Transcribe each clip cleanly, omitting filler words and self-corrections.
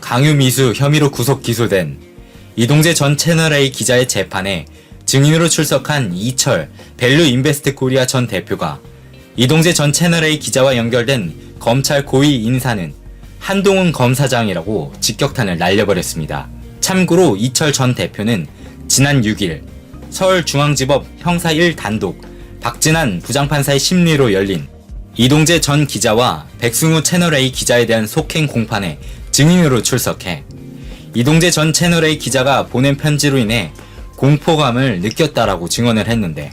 강요미수 혐의로 구속 기소된 이동재 전 채널A 기자의 재판에 증인으로 출석한 이철 밸류인베스트 코리아 전 대표가 이동재 전 채널A 기자와 연결된 검찰 고위 인사는 한동훈 검사장이라고 직격탄을 날려버렸습니다. 참고로 이철 전 대표는 지난 6일 서울중앙지법 형사 1 단독 박진한 부장판사의 심리로 열린 이동재 전 기자와 백승우 채널A 기자에 대한 속행 공판에 증인으로 출석해 이동재 전 채널A 기자가 보낸 편지로 인해 공포감을 느꼈다라고 증언을 했는데,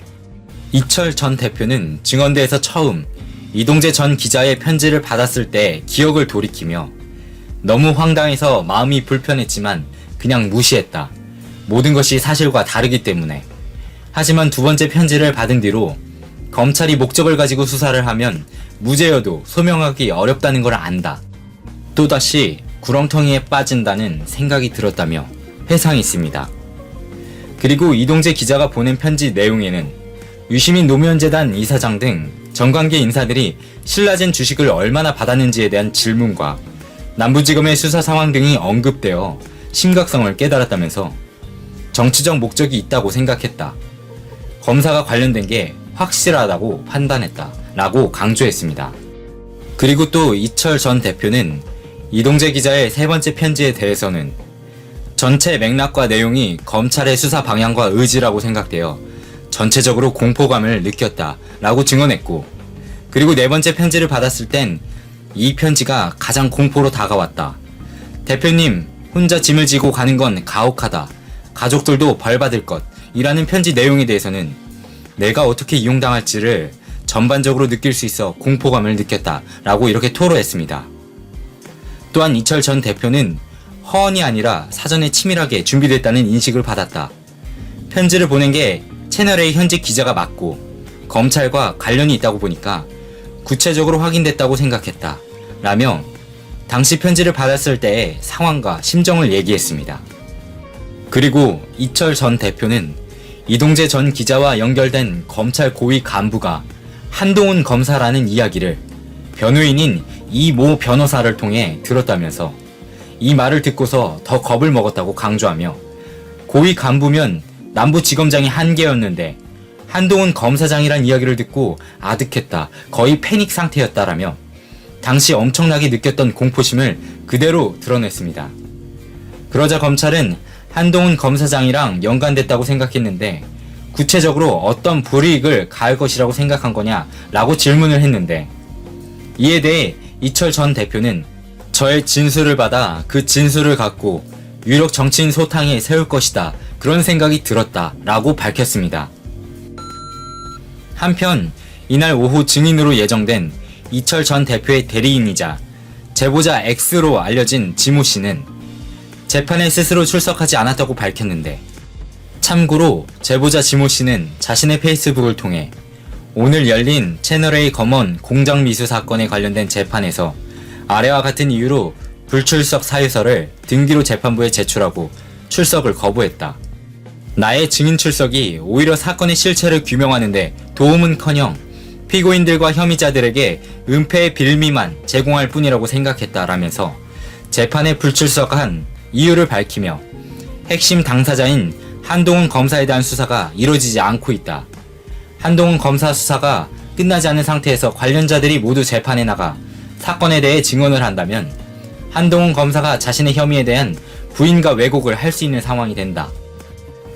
이철 전 대표는 증언대에서 처음 이동재 전 기자의 편지를 받았을 때 기억을 돌이키며 너무 황당해서 마음이 불편했지만 그냥 무시했다. 모든 것이 사실과 다르기 때문에. 하지만 두 번째 편지를 받은 뒤로 검찰이 목적을 가지고 수사를 하면 무죄여도 소명하기 어렵다는 걸 안다. 또다시 구렁텅이에 빠진다는 생각이 들었다며 회상했습니다. 그리고 이동재 기자가 보낸 편지 내용에는 유시민 노무현재단 이사장 등 정관계 인사들이 신라젠 주식을 얼마나 받았는지에 대한 질문과 남부지검의 수사 상황 등이 언급되어 심각성을 깨달았다면서 정치적 목적이 있다고 생각했다. 검사가 관련된 게 확실하다고 판단했다. 라고 강조했습니다. 그리고 또 이철 전 대표는 이동재 기자의 세 번째 편지에 대해서는 전체 맥락과 내용이 검찰의 수사 방향과 의지라고 생각되어 전체적으로 공포감을 느꼈다 라고 증언했고, 그리고 네 번째 편지를 받았을 땐 이 편지가 가장 공포로 다가왔다. 대표님, 혼자 짐을 지고 가는 건 가혹하다. 가족들도 벌받을 것. 이라는 편지 내용에 대해서는 내가 어떻게 이용당할지를 전반적으로 느낄 수 있어 공포감을 느꼈다 라고 이렇게 토로했습니다. 또한 이철 전 대표는 허언이 아니라 사전에 치밀하게 준비됐다는 인식을 받았다. 편지를 보낸 게 채널A 현직 기자가 맞고 검찰과 관련이 있다고 보니까 구체적으로 확인됐다고 생각했다. 라며 당시 편지를 받았을 때의 상황과 심정을 얘기했습니다. 그리고 이철 전 대표는 이동재 전 기자와 연결된 검찰 고위 간부가 한동훈 검사라는 이야기를 변호인인 이 모 변호사를 통해 들었다면서 이 말을 듣고서 더 겁을 먹었다고 강조하며 고위 간부면 남부지검장이 한계였는데 한동훈 검사장이란 이야기를 듣고 아득했다, 거의 패닉 상태였다라며 당시 엄청나게 느꼈던 공포심을 그대로 드러냈습니다. 그러자 검찰은 한동훈 검사장이랑 연관됐다고 생각했는데 구체적으로 어떤 불이익을 가할 것이라고 생각한 거냐 라고 질문을 했는데, 이에 대해 이철 전 대표는 저의 진술을 받아 그 진술을 갖고 유력 정치인 소탕에 세울 것이다, 그런 생각이 들었다 라고 밝혔습니다. 한편 이날 오후 증인으로 예정된 이철 전 대표의 대리인이자 제보자 X로 알려진 지모 씨는 재판에 스스로 출석하지 않았다고 밝혔는데, 참고로 제보자 지모 씨는 자신의 페이스북을 통해 오늘 열린 채널A 검언 공정미수 사건에 관련된 재판에서 아래와 같은 이유로 불출석 사유서를 등기로 재판부에 제출하고 출석을 거부했다. 나의 증인 출석이 오히려 사건의 실체를 규명하는데 도움은커녕 피고인들과 혐의자들에게 은폐의 빌미만 제공할 뿐이라고 생각했다라면서 재판에 불출석한 이유를 밝히며 핵심 당사자인 한동훈 검사에 대한 수사가 이루어지지 않고 있다. 한동훈 검사 수사가 끝나지 않은 상태에서 관련자들이 모두 재판에 나가 사건에 대해 증언을 한다면 한동훈 검사가 자신의 혐의에 대한 부인과 왜곡을 할 수 있는 상황이 된다.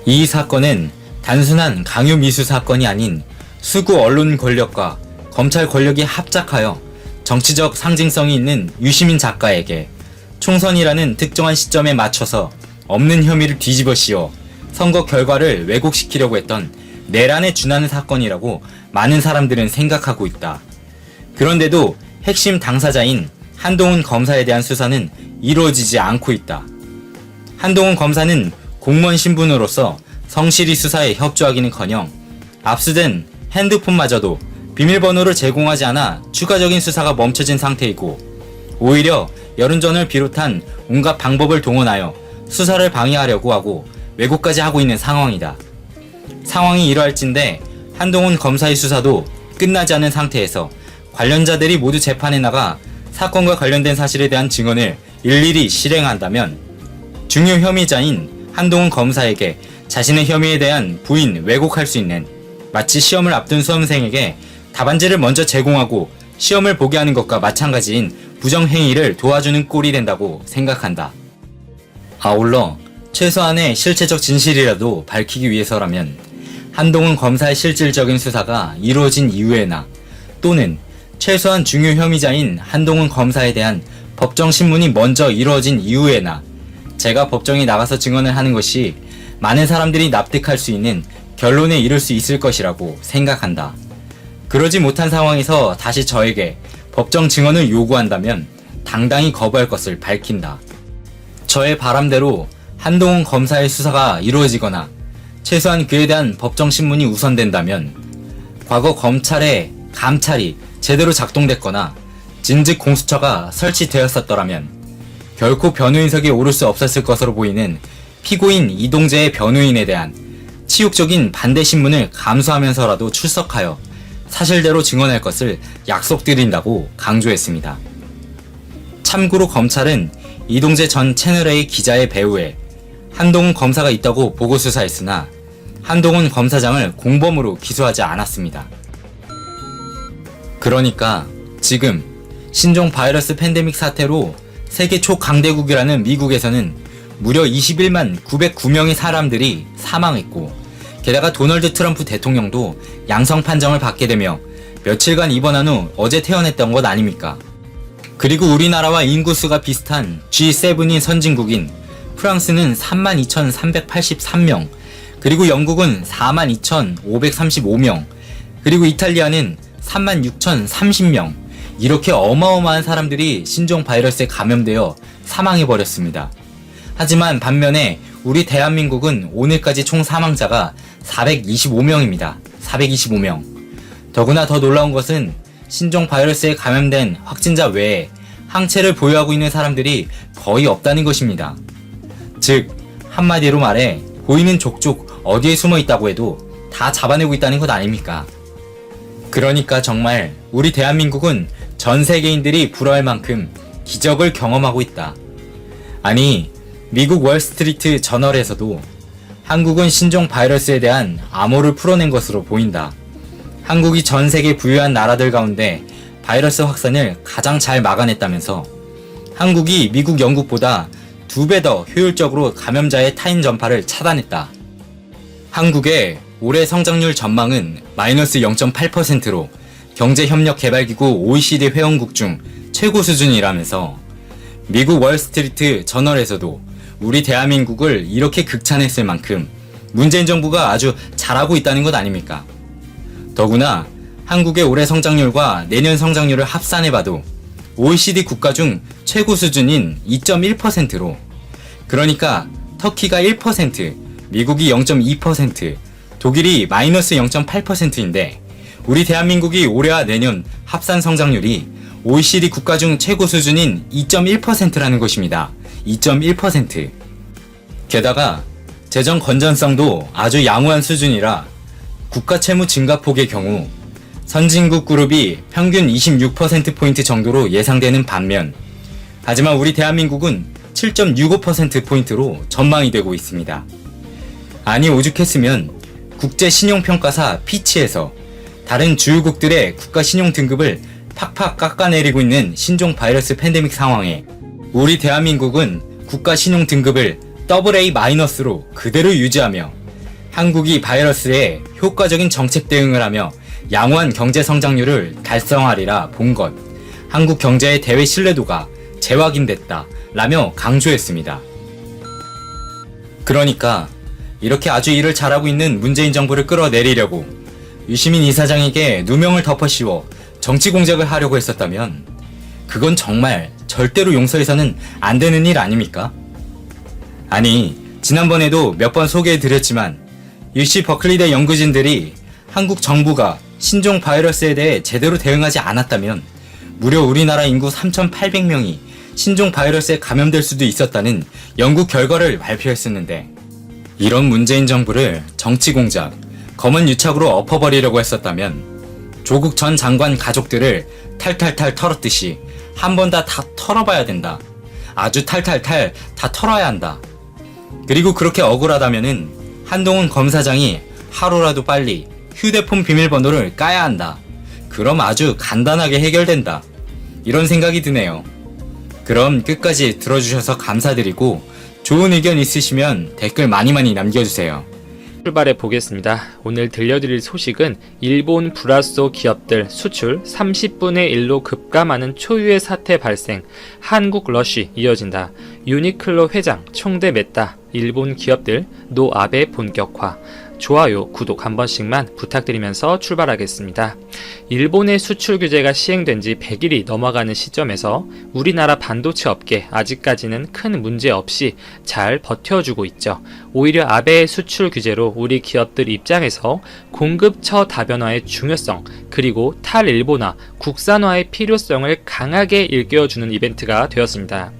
이 사건은 단순한 강요 미수 사건이 아닌 수구 언론 권력과 검찰 권력이 합작하여 정치적 상징성이 있는 유시민 작가에게 총선이라는 특정한 시점에 맞춰서 없는 혐의를 뒤집어 씌워 선거 결과를 왜곡시키려고 했던 내란에 준하는 사건이라고 많은 사람들은 생각하고 있다. 그런데도 핵심 당사자인 한동훈 검사에 대한 수사는 이루어지지 않고 있다. 한동훈 검사는 공무원 신분으로서 성실히 수사에 협조하기는커녕 압수된 핸드폰마저도 비밀번호를 제공하지 않아 추가적인 수사가 멈춰진 상태이고, 오히려 여론전을 비롯한 온갖 방법을 동원하여 수사를 방해하려고 하고 왜곡까지 하고 있는 상황이다. 상황이 이러할진데 한동훈 검사의 수사도 끝나지 않은 상태에서 관련자들이 모두 재판에 나가 사건과 관련된 사실에 대한 증언을 일일이 실행한다면 중요 혐의자인 한동훈 검사에게 자신의 혐의에 대한 부인, 왜곡할 수 있는, 마치 시험을 앞둔 수험생에게 답안지를 먼저 제공하고 시험을 보게 하는 것과 마찬가지인 부정행위를 도와주는 꼴이 된다고 생각한다. 아울러 최소한의 실체적 진실이라도 밝히기 위해서라면 한동훈 검사의 실질적인 수사가 이루어진 이후에나 또는 최소한 중요 혐의자인 한동훈 검사에 대한 법정 신문이 먼저 이루어진 이후에나 제가 법정에 나가서 증언을 하는 것이 많은 사람들이 납득할 수 있는 결론에 이를 수 있을 것이라고 생각한다. 그러지 못한 상황에서 다시 저에게 법정 증언을 요구한다면 당당히 거부할 것을 밝힌다. 저의 바람대로 한동훈 검사의 수사가 이루어지거나 최소한 그에 대한 법정 신문이 우선된다면 과거 검찰의 감찰이 제대로 작동됐거나 진즉 공수처가 설치되었었더라면 결코 변호인석에 오를 수 없었을 것으로 보이는 피고인 이동재의 변호인에 대한 치욕적인 반대 신문을 감수하면서라도 출석하여 사실대로 증언할 것을 약속드린다고 강조했습니다. 참고로 검찰은 이동재 전 채널A 기자의 배후에 한동훈 검사가 있다고 보고 수사했으나 한동훈 검사장을 공범으로 기소하지 않았습니다. 그러니까 지금 신종 바이러스 팬데믹 사태로 세계 초강대국이라는 미국에서는 무려 21만 909명의 사람들이 사망했고 게다가 도널드 트럼프 대통령도 양성 판정을 받게 되며 며칠간 입원한 후 어제 퇴원했던 것 아닙니까? 그리고 우리나라와 인구수가 비슷한 G7인 선진국인 프랑스는 32,383명, 그리고 영국은 42,535명, 그리고 이탈리아는 36,030명, 이렇게 어마어마한 사람들이 신종 바이러스에 감염되어 사망해버렸습니다. 하지만 반면에 우리 대한민국은 오늘까지 총 사망자가 425명입니다. 425명. 더구나 더 놀라운 것은 신종 바이러스에 감염된 확진자 외에 항체를 보유하고 있는 사람들이 거의 없다는 것입니다. 즉, 한마디로 말해 보이는 족족 어디에 숨어 있다고 해도 다 잡아내고 있다는 것 아닙니까? 그러니까 정말 우리 대한민국은 전 세계인들이 부러워할 만큼 기적을 경험하고 있다. 아니, 미국 월스트리트 저널에서도 한국은 신종 바이러스에 대한 암호를 풀어낸 것으로 보인다. 한국이 전 세계 부유한 나라들 가운데 바이러스 확산을 가장 잘 막아냈다면서 한국이 미국, 영국보다 2배 더 효율적으로 감염자의 타인 전파를 차단했다. 한국의 올해 성장률 전망은 마이너스 0.8%로 경제협력개발기구 OECD 회원국 중 최고 수준이라면서 미국 월스트리트 저널에서도 우리 대한민국을 이렇게 극찬했을 만큼 문재인 정부가 아주 잘하고 있다는 것 아닙니까? 더구나 한국의 올해 성장률과 내년 성장률을 합산해봐도 OECD 국가 중 최고 수준인 2.1%로, 그러니까 터키가 1%, 미국이 0.2%, 독일이 마이너스 0.8%인데 우리 대한민국이 올해와 내년 합산 성장률이 OECD 국가 중 최고 수준인 2.1%라는 것입니다. 2.1%. 게다가 재정 건전성도 아주 양호한 수준이라 국가 채무 증가폭의 경우 선진국 그룹이 평균 26%포인트 정도로 예상되는 반면, 하지만 우리 대한민국은 7.65%포인트로 전망이 되고 있습니다. 아니, 오죽했으면 국제신용평가사 피치에서 다른 주요국들의 국가신용 등급을 팍팍 깎아내리고 있는 신종 바이러스 팬데믹 상황에 우리 대한민국은 국가신용 등급을 AA-로 그대로 유지하며 한국이 바이러스에 효과적인 정책 대응을 하며 양호한 경제 성장률을 달성하리라 본 것, 한국 경제의 대외 신뢰도가 재확인됐다 라며 강조했습니다. 그러니까 이렇게 아주 일을 잘하고 있는 문재인 정부를 끌어내리려고 유시민 이사장에게 누명을 덮어씌워 정치 공작을 하려고 했었다면 그건 정말 절대로 용서해서는 안 되는 일 아닙니까? 아니, 지난번에도 몇 번 소개해드렸지만 UC 버클리대 연구진들이 한국 정부가 신종 바이러스에 대해 제대로 대응하지 않았다면 무려 우리나라 인구 3,800명이 신종 바이러스에 감염될 수도 있었다는 연구 결과를 발표했었는데, 이런 문재인 정부를 정치 공작, 검은 유착으로 엎어버리려고 했었다면 조국 전 장관 가족들을 탈탈탈 털었듯이 한 번 다 털어봐야 된다. 아주 탈탈탈 다 털어야 한다. 그리고 그렇게 억울하다면은 한동훈 검사장이 하루라도 빨리 휴대폰 비밀번호를 까야 한다. 그럼 아주 간단하게 해결된다. 이런 생각이 드네요. 그럼 끝까지 들어주셔서 감사드리고 좋은 의견 있으시면 댓글 많이 남겨주세요. 출발해 보겠습니다. 오늘 들려드릴 소식은 일본 브라소 기업들 수출 30분의 1로 급감하는 초유의 사태 발생, 한국 러쉬 이어진다. 유니클로 회장 총대 맸다. 일본 기업들 노 아베 본격화. 좋아요, 구독 한 번씩만 부탁드리면서 출발하겠습니다. 일본의 수출 규제가 시행된 지 100일이 넘어가는 시점에서 우리나라 반도체 업계 아직까지는 큰 문제 없이 잘 버텨주고 있죠. 오히려 아베의 수출 규제로 우리 기업들 입장에서 공급처 다변화의 중요성, 그리고 탈일본화, 국산화의 필요성을 강하게 일깨워주는 이벤트가 되었습니다.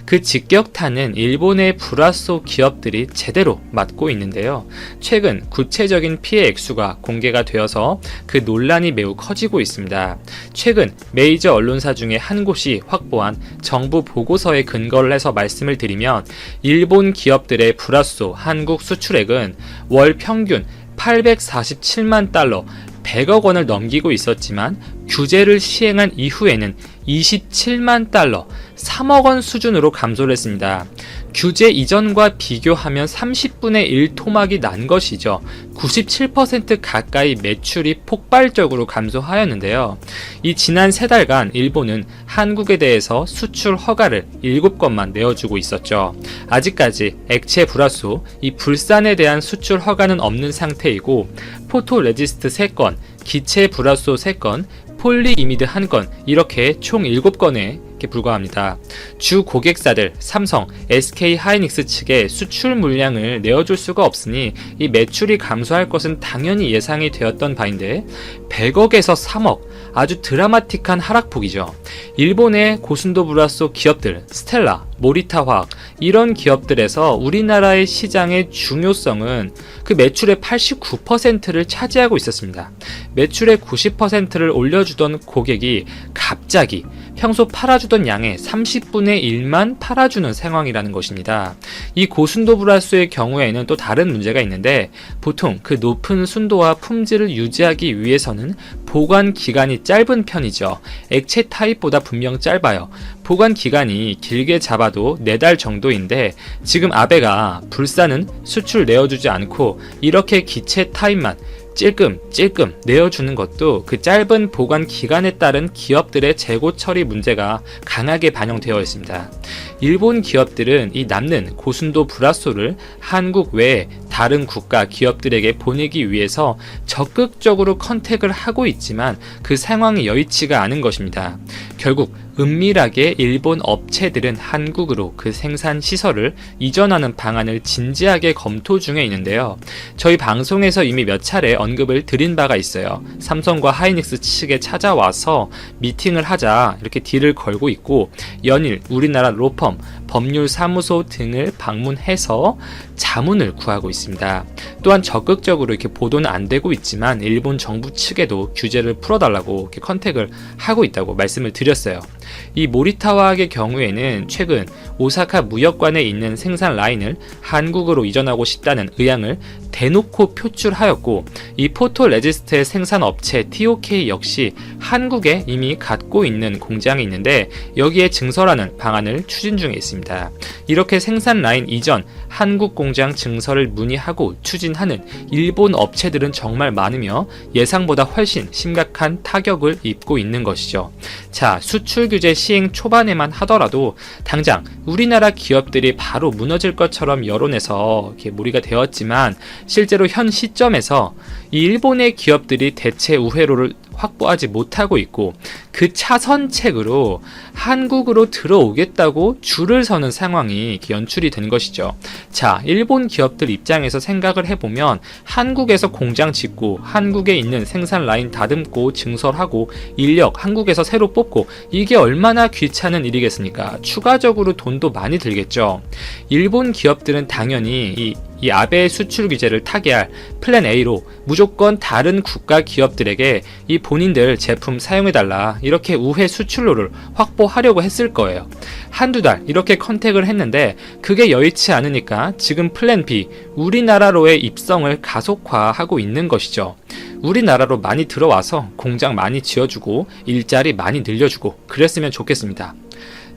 그 직격탄은 일본의 브라소 기업들이 제대로 맞고 있는데요. 최근 구체적인 피해 액수가 공개가 되어서 그 논란이 매우 커지고 있습니다. 최근 메이저 언론사 중에 한 곳이 확보한 정부 보고서에 근거를 해서 말씀을 드리면 일본 기업들의 브라소 한국 수출액은 월 평균 847만 달러, 100억 원을 넘기고 있었지만 규제를 시행한 이후에는 27만 달러, 3억 원 수준으로 감소를 했습니다. 규제 이전과 비교하면 30분의 1 토막이 난 것이죠. 97% 가까이 매출이 폭발적으로 감소하였는데요. 이 지난 3달간 일본은 한국에 대해서 수출 허가를 7건만 내어주고 있었죠. 아직까지 액체 브라소, 이 불산에 대한 수출 허가는 없는 상태이고 포토 레지스트 3건, 기체 브라소 3건, 폴리이미드 1건, 이렇게 총 7건에 불과합니다. 주 고객사들 삼성, SK 하이닉스 측에 수출 물량을 내어줄 수가 없으니 이 매출이 감소할 것은 당연히 예상이 되었던 바인데 100억에서 3억, 아주 드라마틱한 하락폭이죠. 일본의 고순도 브라소 기업들, 스텔라, 모리타 화학, 이런 기업들에서 우리나라의 시장의 중요성은 그 매출의 89%를 차지하고 있었습니다. 매출의 90%를 올려주던 고객이 갑자기 평소 팔아주던 양의 30분의 1만 팔아주는 상황이라는 것입니다. 이 고순도 브라소의 경우에는 또 다른 문제가 있는데 보통 그 높은 순도와 품질을 유지하기 위해서는 보관 기간이 짧은 편이죠. 액체 타입보다 분명 짧아요. 보관 기간이 길게 잡아도 4달 정도인데 지금 아베가 불사는 수출 내어주지 않고 이렇게 기체 타입만 찔끔 내어주는 것도 그 짧은 보관 기간에 따른 기업들의 재고 처리 문제가 강하게 반영되어 있습니다. 일본 기업들은 이 남는 고순도 브라소를 한국 외에 다른 국가 기업들에게 보내기 위해서 적극적으로 컨택을 하고 있지만 그 상황이 여의치가 않은 것입니다. 결국 은밀하게 일본 업체들은 한국으로 그 생산 시설을 이전하는 방안을 진지하게 검토 중에 있는데요. 저희 방송에서 이미 몇 차례 언급을 드린 바가 있어요. 삼성과 하이닉스 측에 찾아와서 미팅을 하자 이렇게 딜을 걸고 있고 연일 우리나라 로펌, 법률사무소 등을 방문해서 자문을 구하고 있습니다. 또한 적극적으로 이렇게 보도는 안 되고 있지만 일본 정부 측에도 규제를 풀어달라고 이렇게 컨택을 하고 있다고 말씀을 드렸어요. 이 모리타 화학의 경우에는 최근 오사카 무역관에 있는 생산 라인을 한국으로 이전하고 싶다는 의향을 대놓고 표출하였고 이 포토 레지스트의 생산 업체 TOK 역시 한국에 이미 갖고 있는 공장이 있는데 여기에 증설하는 방안을 추진 중에 있습니다. 이렇게 생산 라인 이전, 한국 공장 증설을 문의하고 추진하는 일본 업체들은 정말 많으며 예상보다 훨씬 심각한 타격을 입고 있는 것이죠. 자, 수출 규제 시행 초반에만 하더라도 당장 우리나라 기업들이 바로 무너질 것처럼 여론에서 이렇게 몰이가 되었지만 실제로 현 시점에서 이 일본의 기업들이 대체 우회로를 확보하지 못하고 있고 그 차선책으로 한국으로 들어오겠다고 줄을 서는 상황이 연출이 된 것이죠. 자, 일본 기업들 입장에서 생각을 해보면 한국에서 공장 짓고 한국에 있는 생산 라인 다듬고 증설하고 인력 한국에서 새로 뽑고 이게 얼마나 귀찮은 일이겠습니까? 추가적으로 돈도 많이 들겠죠. 일본 기업들은 당연히 이 이 아베의 수출 규제를 타개할 플랜 A로 무조건 다른 국가 기업들에게 이 본인들 제품 사용해달라 이렇게 우회 수출로를 확보하려고 했을 거예요. 한두 달 이렇게 컨택을 했는데 그게 여의치 않으니까 지금 플랜 B, 우리나라로의 입성을 가속화하고 있는 것이죠. 우리나라로 많이 들어와서 공장 많이 지어주고 일자리 많이 늘려주고 그랬으면 좋겠습니다.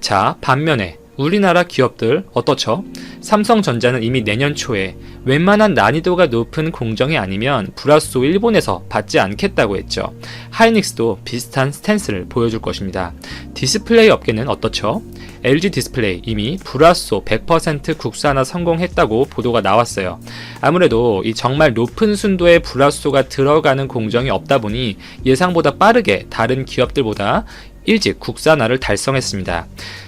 자, 반면에 우리나라 기업들 어떻죠? 삼성전자는 이미 내년 초에 웬만한 난이도가 높은 공정이 아니면 브라소 일본에서 받지 않겠다고 했죠. 하이닉스도 비슷한 스탠스를 보여줄 것입니다. 디스플레이 업계는 어떻죠? LG 디스플레이 이미 브라소 100% 국산화 성공했다고 보도가 나왔어요. 아무래도 이 정말 높은 순도의 브라소가 들어가는 공정이 없다 보니 예상보다 빠르게 다른 기업들보다 일찍 국산화를 달성했습니다.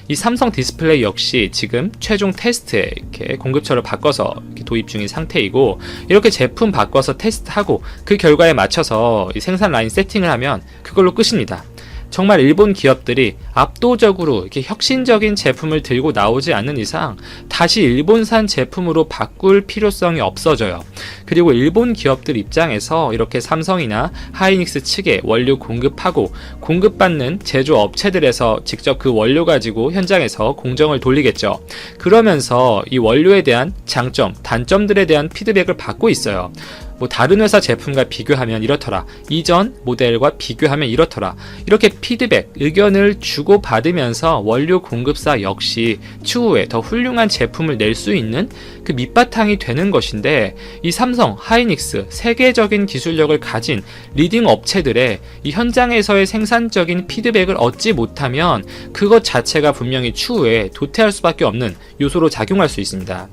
이 삼성 디스플레이 역시 지금 최종 테스트에 이렇게 공급처를 바꿔서 이렇게 도입 중인 상태이고 이렇게 제품 바꿔서 테스트하고 그 결과에 맞춰서 이 생산 라인 세팅을 하면 그걸로 끝입니다. 정말 일본 기업들이 압도적으로 이렇게 혁신적인 제품을 들고 나오지 않는 이상 다시 일본산 제품으로 바꿀 필요성이 없어져요. 그리고 일본 기업들 입장에서 이렇게 삼성이나 하이닉스 측에 원료 공급하고 공급받는 제조업체들에서 직접 그 원료 가지고 현장에서 공정을 돌리겠죠. 그러면서 이 원료에 대한 장점, 단점들에 대한 피드백을 받고 있어요. 뭐 다른 회사 제품과 비교하면 이렇더라, 이전 모델과 비교하면 이렇더라, 이렇게 피드백, 의견을 주고받으면서 원료 공급사 역시 추후에 더 훌륭한 제품을 낼 수 있는 그 밑바탕이 되는 것인데, 이 삼성, 하이닉스, 세계적인 기술력을 가진 리딩 업체들의 이 현장에서의 생산적인 피드백을 얻지 못하면 그것 자체가 분명히 추후에 도태할 수밖에 없는 요소로 작용할 수 있습니다.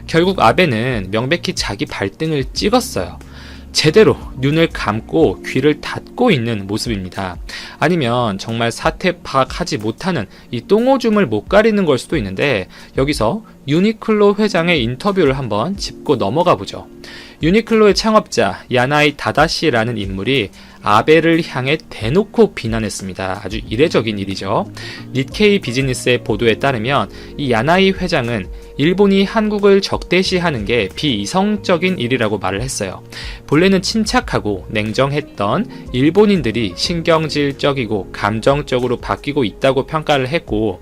결국 아베는 명백히 자기 발등을 찍었어요. 제대로 눈을 감고 귀를 닫고 있는 모습입니다. 아니면 정말 사태 파악하지 못하는 이 똥오줌을 못 가리는 걸 수도 있는데, 여기서 유니클로 회장의 인터뷰를 한번 짚고 넘어가 보죠. 유니클로의 창업자 야나이 다다시라는 인물이 아베를 향해 대놓고 비난했습니다. 아주 이례적인 일이죠. 니케이 비즈니스의 보도에 따르면 이 야나이 회장은 일본이 한국을 적대시하는 게 비이성적인 일이라고 말을 했어요. 본래는 침착하고 냉정했던 일본인들이 신경질적이고 감정적으로 바뀌고 있다고 평가를 했고,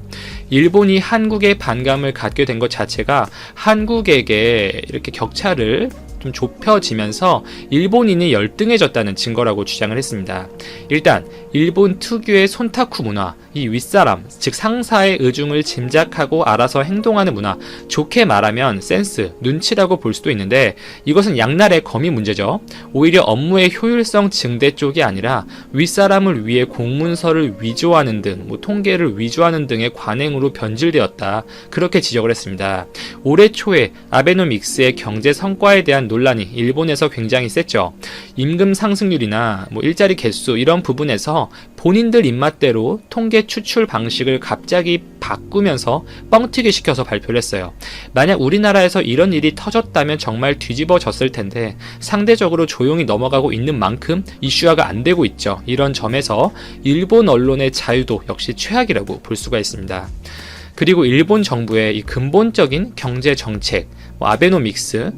일본이 한국에 반감을 갖게 된 것 자체가 한국에게 이렇게 격차를 좀 좁혀지면서 일본인이 열등해졌다는 증거라고 주장을 했습니다. 일단 일본 특유의 손타쿠 문화, 이 윗사람, 즉 상사의 의중을 짐작하고 알아서 행동하는 문화, 좋게 말하면 센스, 눈치라고 볼 수도 있는데, 이것은 양날의 검이 문제죠. 오히려 업무의 효율성 증대 쪽이 아니라 윗사람을 위해 공문서를 위조하는 등, 통계를 위조하는 등의 관행으로 변질되었다, 그렇게 지적을 했습니다. 올해 초에 아베노믹스의 경제 성과에 대한 논란이 일본에서 굉장히 셌죠. 임금 상승률이나 일자리 개수 이런 부분에서 본인들 입맛대로 통계 추출 방식을 갑자기 바꾸면서 뻥튀기 시켜서 발표를 했어요. 만약 우리나라에서 이런 일이 터졌다면 정말 뒤집어졌을 텐데 상대적으로 조용히 넘어가고 있는 만큼 이슈화가 안 되고 있죠. 이런 점에서 일본 언론의 자유도 역시 최악이라고 볼 수가 있습니다. 그리고 일본 정부의 이 근본적인 경제 정책, 아베노믹스,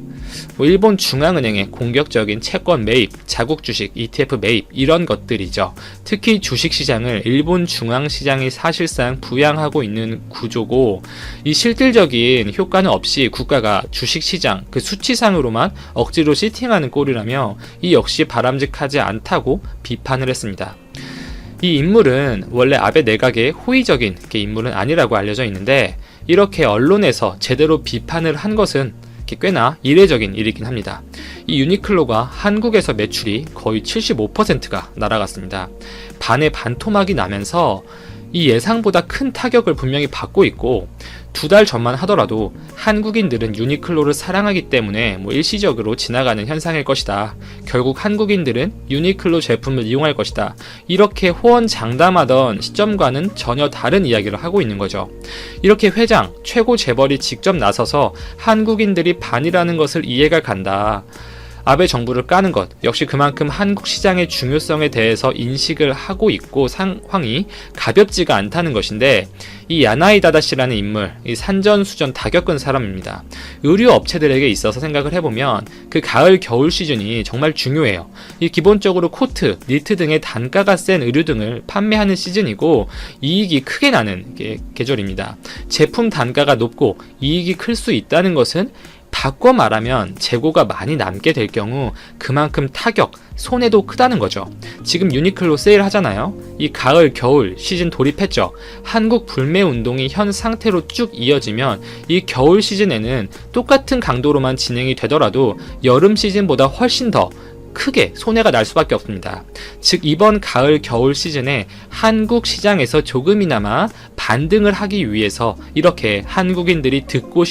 일본 중앙은행의 공격적인 채권 매입, 자국 주식, ETF 매입 이런 것들이죠. 특히 주식시장을 일본 중앙시장이 사실상 부양하고 있는 구조고, 이 실질적인 효과는 없이 국가가 주식시장 그 수치상으로만 억지로 시팅하는 꼴이라며 이 역시 바람직하지 않다고 비판을 했습니다. 이 인물은 원래 아베 내각의 호의적인 인물은 아니라고 알려져 있는데, 이렇게 언론에서 제대로 비판을 한 것은 꽤나 이례적인 일이긴 합니다. 이 유니클로가 한국에서 매출이 거의 75%가 날아갔습니다. 반의 반토막이 나면서 이 예상보다 큰 타격을 분명히 받고 있고, 2달 전만 하더라도 한국인들은 유니클로를 사랑하기 때문에 일시적으로 지나가는 현상일 것이다. 결국 한국인들은 유니클로 제품을 이용할 것이다. 이렇게 호언장담하던 시점과는 전혀 다른 이야기를 하고 있는 거죠. 이렇게 회장, 최고 재벌이 직접 나서서 한국인들이 반이라는 것을 이해가 간다. 아베 정부를 까는 것 역시 그만큼 한국 시장의 중요성에 대해서 인식을 하고 있고 상황이 가볍지가 않다는 것인데, 이 야나이 다다시라는 인물, 이 산전수전 다 겪은 사람입니다. 의류 업체들에게 있어서 생각을 해보면 그 가을 겨울 시즌이 정말 중요해요. 이 기본적으로 코트, 니트 등의 단가가 센 의류 등을 판매하는 시즌이고 이익이 크게 나는 계절입니다. 제품 단가가 높고 이익이 클 수 있다는 것은 바꿔 말하면 재고가 많이 남게 될 경우 그만큼 타격, 손해도 크다는 거죠. 지금 유니클로 세일 하잖아요. 이 가을, 겨울 시즌 돌입했죠. 한국 불매 운동이 현 상태로 쭉 이어지면 이 겨울 시즌에는 똑같은 강도로만 진행이 되더라도 여름 시즌보다 훨씬 더 크게 손해가 날 수밖에 없습니다. 즉 이번 가을 겨울 시즌에 한국 시장에서 조금이나마 반등을 하기 위해서 이렇게 한국인들이 듣고